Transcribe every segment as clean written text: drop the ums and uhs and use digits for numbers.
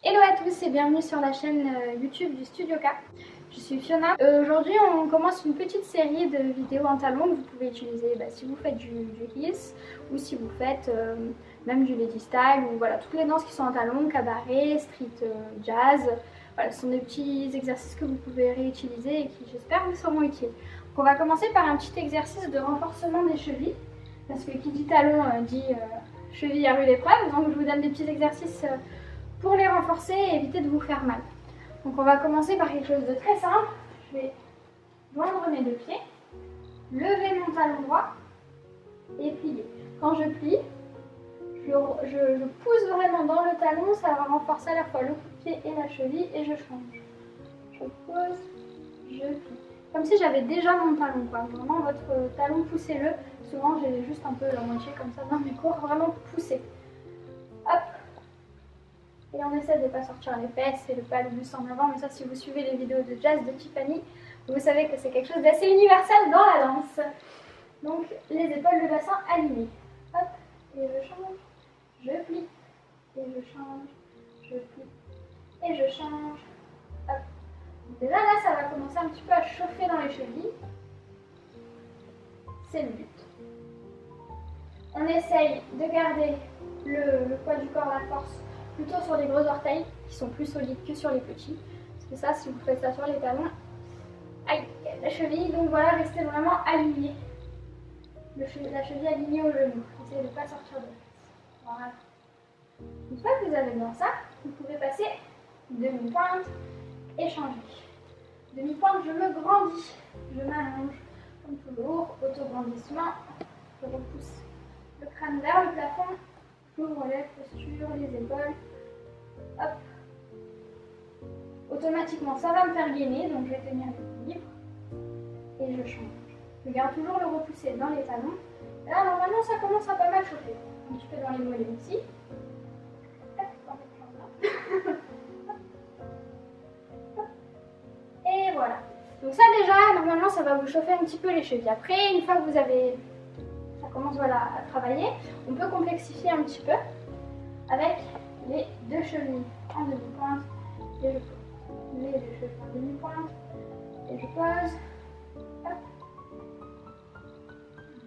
Hello à tous et bienvenue sur la chaîne YouTube du Studio K. Je suis Fiona. Aujourd'hui on commence une petite série de vidéos en talons que vous pouvez utiliser si vous faites du heels ou si vous faites même du lady style ou voilà toutes les danses qui sont en talons, cabaret, street jazz. Voilà, ce sont des petits exercices que vous pouvez réutiliser et qui j'espère vous seront utiles. Donc on va commencer par un petit exercice de renforcement des chevilles parce que qui dit talon dit cheville à rude épreuve. Donc je vous donne des petits exercices pour les renforcer et éviter de vous faire mal. Donc on va commencer par quelque chose de très simple. Je vais joindre mes deux pieds, lever mon talon droit et plier. Quand je plie, je pousse vraiment dans le talon, ça va renforcer à la fois le coup de pied et la cheville et je change. Je pose, je plie. Comme si j'avais déjà mon talon, quoi. Vraiment votre talon, poussez-le. Souvent j'ai juste un peu la moitié comme ça dans mes cours, vraiment poussez. Hop. Et on essaie de ne pas sortir les fesses et de ne pas le buste en avant, mais ça si vous suivez les vidéos de jazz de Tiffany, vous savez que c'est quelque chose d'assez universel dans la danse. Donc les épaules, le bassin aligné. Hop, et je change, je plie, et je change, je plie, et je change. Hop. Donc déjà là, ça va commencer un petit peu à chauffer dans les chevilles. C'est le but. On essaye de garder le poids du corps, la force, plutôt sur les gros orteils qui sont plus solides que sur les petits. Parce que ça, si vous faites ça sur les talons, aïe, la cheville, donc voilà, restez vraiment aligné. La cheville alignée au genou. Essayez de ne pas sortir de face. Voilà. Une fois que vous avez bien ça, vous pouvez passer demi-pointe et changer. Demi-pointe, je me grandis, je m'allonge, comme toujours, auto-grandissement, je repousse le crâne vers le plafond. J'ouvre les postures, les épaules. Hop. Automatiquement, ça va me faire gainer, donc je vais tenir l'équilibre. Et je change. Je garde toujours le repoussé dans les talons. Là, normalement, ça commence à pas mal chauffer. Un petit peu dans les mollets aussi. Et voilà. Donc ça déjà, normalement, ça va vous chauffer un petit peu les chevilles. Après, une fois que vous avez... ça commence voilà, à travailler, on peut complexifier un petit peu avec les deux chevilles en demi-pointe et je pose. Les deux chevilles en demi-pointe et je pose.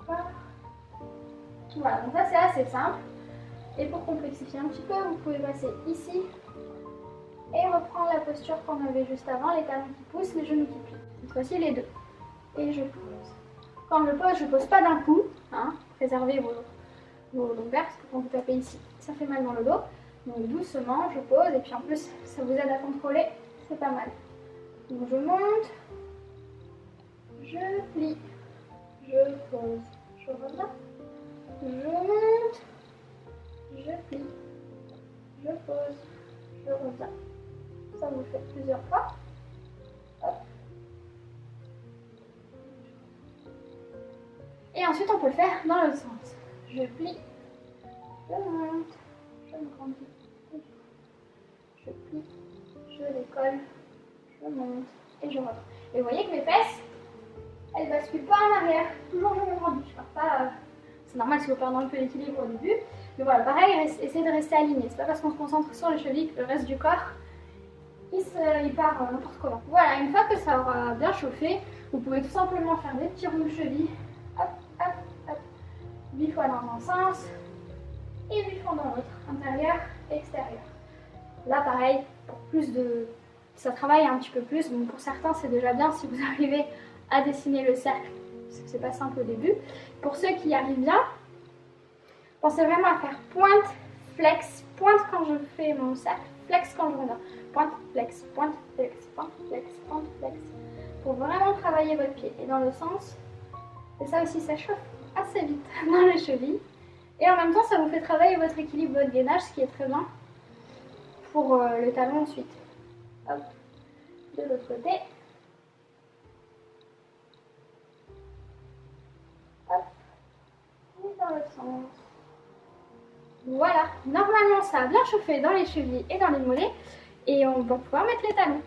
Hop. Voilà, donc ça c'est assez simple. Et pour complexifier un petit peu, vous pouvez passer ici et reprendre la posture qu'on avait juste avant, les talons qui poussent, les genoux qui plient. Cette fois-ci les deux. Et je pose. Quand je pose pas d'un coup, hein, préservez vos lombaires parce que quand vous tapez ici, ça fait mal dans le dos. Donc doucement, je pose et puis en plus, ça vous aide à contrôler, c'est pas mal. Donc je monte, je plie, je pose, je reviens, je monte, je plie, je pose, je reviens. Ça vous le faites plusieurs fois. Hop. Et ensuite, on peut le faire dans l'autre sens. Je plie, je monte, je me grandis, je plie, je décolle, je monte et je reprends. Et vous voyez que mes fesses, elles basculent pas en arrière. Toujours je me grandis. Je pars pas. C'est normal si vous perdez un peu l'équilibre au début. Mais voilà, pareil, essayez de rester aligné. C'est pas parce qu'on se concentre sur les chevilles que le reste du corps, il part n'importe comment. Voilà, une fois que ça aura bien chauffé, vous pouvez tout simplement faire des petits ronds de cheville. Hop, hop, hop. 8 fois dans un sens et 8 fois dans l'autre, intérieur, extérieur. Là pareil, pour plus de... ça travaille un petit peu plus, donc pour certains c'est déjà bien si vous arrivez à dessiner le cercle, parce que c'est pas simple au début. Pour ceux qui y arrivent bien, pensez vraiment à faire pointe, flex, pointe quand je fais mon cercle, flex quand je reviens. Pointe, flex, pointe, flex, pointe, flex, pointe, flex. Pour vraiment travailler votre pied. Et dans le sens, et ça aussi ça chauffe assez vite dans les chevilles. Et en même temps, ça vous fait travailler votre équilibre, votre gainage, ce qui est très bien pour le talon ensuite. Hop, de l'autre côté. Hop, et dans l'autre sens. Voilà, normalement ça a bien chauffé dans les chevilles et dans les mollets. Et on va pouvoir mettre les talons.